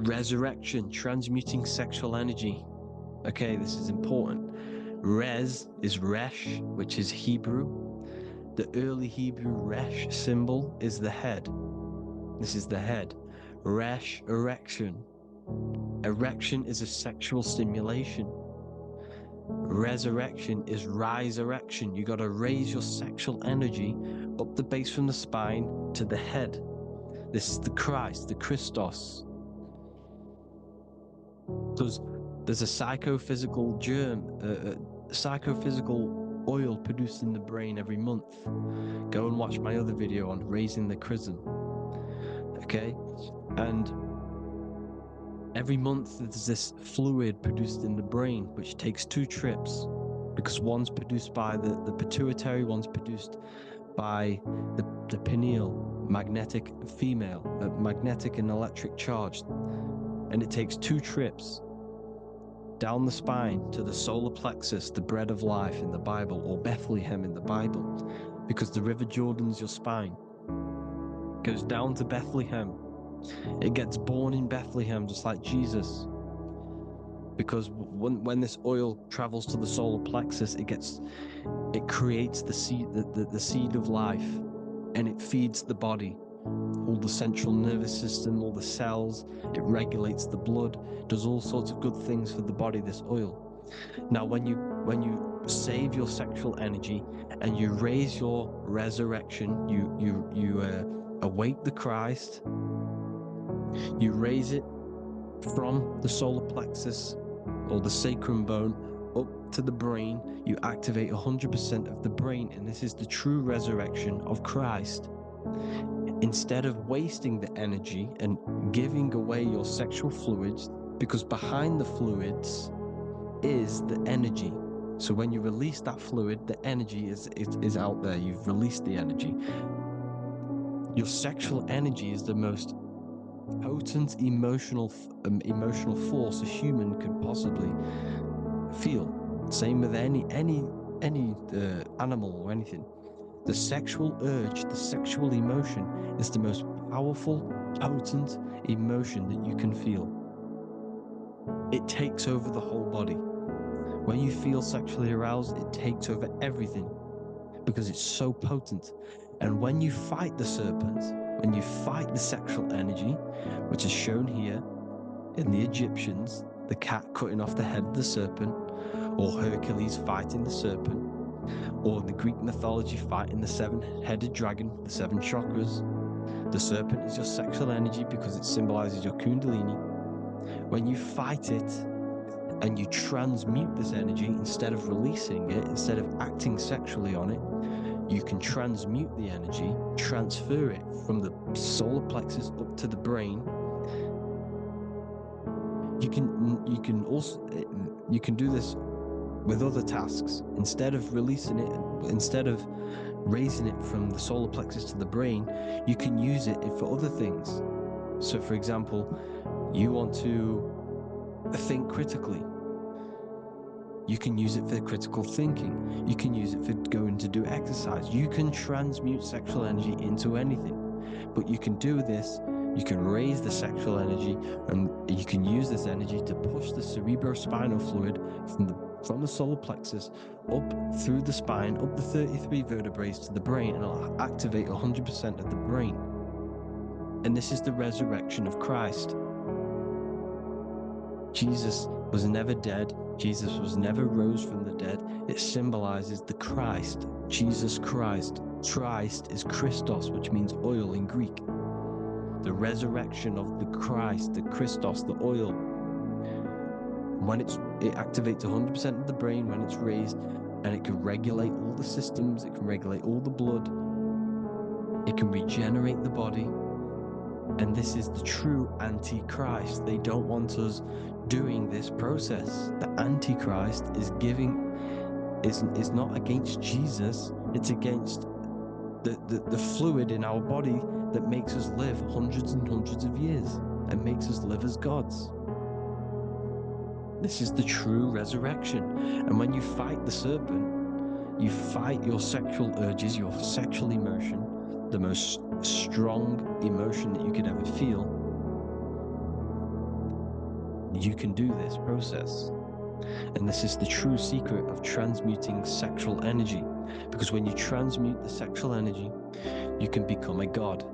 Resurrection, transmuting sexual energy. Okay, this is important. Res is Resh, which is Hebrew. The early Hebrew Resh symbol is the head. This is the head. Resh, erection. Erection is a sexual stimulation. Resurrection is rise erection. You got to raise your sexual energy up the base from the spine to the head. This is the Christ, the Christos. There's a psychophysical psychophysical oil produced in the brain every month. Go and watch my other video on raising the chrism. Okay? And every month there's this fluid produced in the brain, which takes 2 trips, because one's produced by the pituitary, one's produced by the pineal, magnetic female, magnetic and electric charged. And it takes 2 trips down the spine to the solar plexus, the bread of life in the Bible, or Bethlehem in the Bible, because the River Jordan's your spine. It goes down to Bethlehem. It gets born in Bethlehem, just like Jesus. Because when this oil travels to the solar plexus, it creates the seed of life, and it feeds the body. All the central nervous system, all the cells, it regulates the blood, does all sorts of good things for the body, this oil. Now, when you save your sexual energy and you raise your resurrection, you awake the Christ, you raise it from the solar plexus or the sacrum bone up to the brain, you activate 100% of the brain, and this is the true resurrection of Christ. Instead of wasting the energy and giving away your sexual fluids, because behind the fluids is the energy. So when you release that fluid, the energy is out there. You've released the energy. Your sexual energy is the most potent emotional force a human could possibly feel. Same with any animal or anything. The sexual urge, the sexual emotion is the most powerful, potent emotion that you can feel. It takes over the whole body. When you feel sexually aroused, it takes over everything because it's so potent. And when you fight the serpent, when you fight the sexual energy, which is shown here in the Egyptians, the cat cutting off the head of the serpent, or Hercules fighting the serpent, or the Greek mythology fighting the 7-headed dragon, the 7 chakras. The serpent is your sexual energy because it symbolizes your kundalini. When you fight it and you transmute this energy, instead of releasing it, instead of acting sexually on it, you can transmute the energy, transfer it from the solar plexus up to the brain. You can do this with other tasks. Instead of releasing it, instead of raising it from the solar plexus to the brain, you can use it for other things. So for example, you want to think critically. You can use it for critical thinking. You can use it for going to do exercise. You can transmute sexual energy into anything. But you can do this, you can raise the sexual energy, and you can use this energy to push the cerebrospinal fluid from the solar plexus up through the spine, up the 33 vertebrae to the brain, and it'll activate 100% of the brain. And this is the resurrection of Christ. Jesus was never dead. Jesus was never rose from the dead. It symbolizes the Christ, Jesus Christ. Christ is Christos, which means oil in Greek. The resurrection of the Christ, the Christos, the oil. When it activates 100% of the brain when it's raised, and it can regulate all the systems, it can regulate all the blood, it can regenerate the body. And this is the true Antichrist. They don't want us doing this process. The Antichrist is not against Jesus, it's against the fluid in our body that makes us live hundreds and hundreds of years and makes us live as gods. This is the true resurrection. And when you fight the serpent, you fight your sexual urges, your sexual emotion, the most strong emotion that you could ever feel. You can do this process. And this is the true secret of transmuting sexual energy. Because when you transmute the sexual energy, you can become a god.